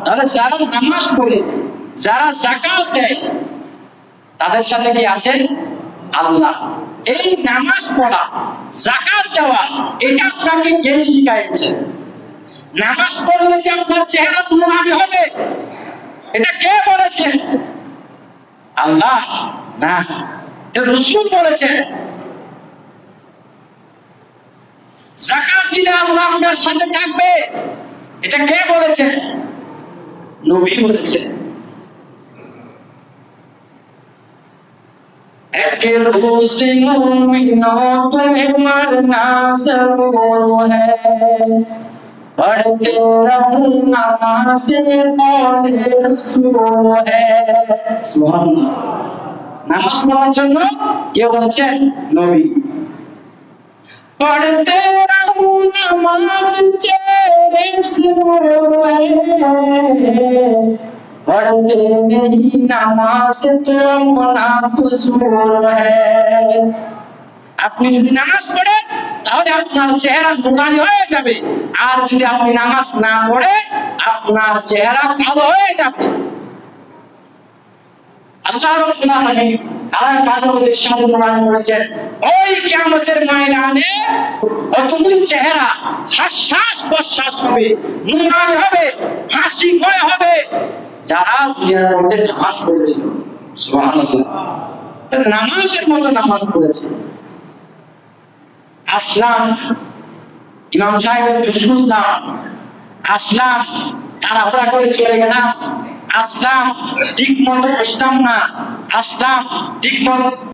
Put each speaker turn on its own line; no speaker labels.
তাহলে যারা নামাজ পড়ে, যারা যাকাত দেয়, তাদের সাথে কি আছে? আল্লাহ। এই নামাজ পড়া, যাকাত দেওয়া, এটা আপনাকে কে শিখাইছে? নামাজ পড়লে যে আপনার চেহারা নুরানি হবে, এটা কে বলেছে? আল্লাহ না, এটা রাসূল বলেছে। যাকাত দিলে আল্লাহ আপনার সাথে থাকবে, এটা কে বলেছে? নবী বলেছে। একে রোজে মুমিনों तुम्हें मरना जरूर है, पढ़ते रहूं नमाज़े कौले रसूल है। सुबहानाल्लाह। নামাজ পড়ার জন্য কে বলেছেন? নবী। पढ़ते रहूं नमाज चेहरे से पढ़ते नहीं नमाज तो अपना कसूर है। আপনি যদি নামাজ পড়েন তাহলে আপনার চেহারা নুরানি হয়ে যাবে, আর যদি আপনি নামাজ না পড়ে আপনার চেহারা কালো হয়ে যাবে। আল্লাহ রাব্বুল আলামিন আর কাজের সাথে নুরানি করেছেন। ওই কিয়ামতের ময়দানে কতগুলি চেহারা হাসহাস প্রশ্বাস হবে, নুরানি হবে, হাসিময় হবে, যারা দুনিয়ার মধ্যে নামাজ পড়েছিল। সুবহানাল্লাহ। তো নামাজের মতো নামাজ পড়েছে। আসলাম, ইমাম সাহেবের শুনলাম, আসলাম, তাড়াহুড়া করে চলে গেলাম, আসলাম ঠিক মতো বসলাম না, আসলাম ঠিক মতো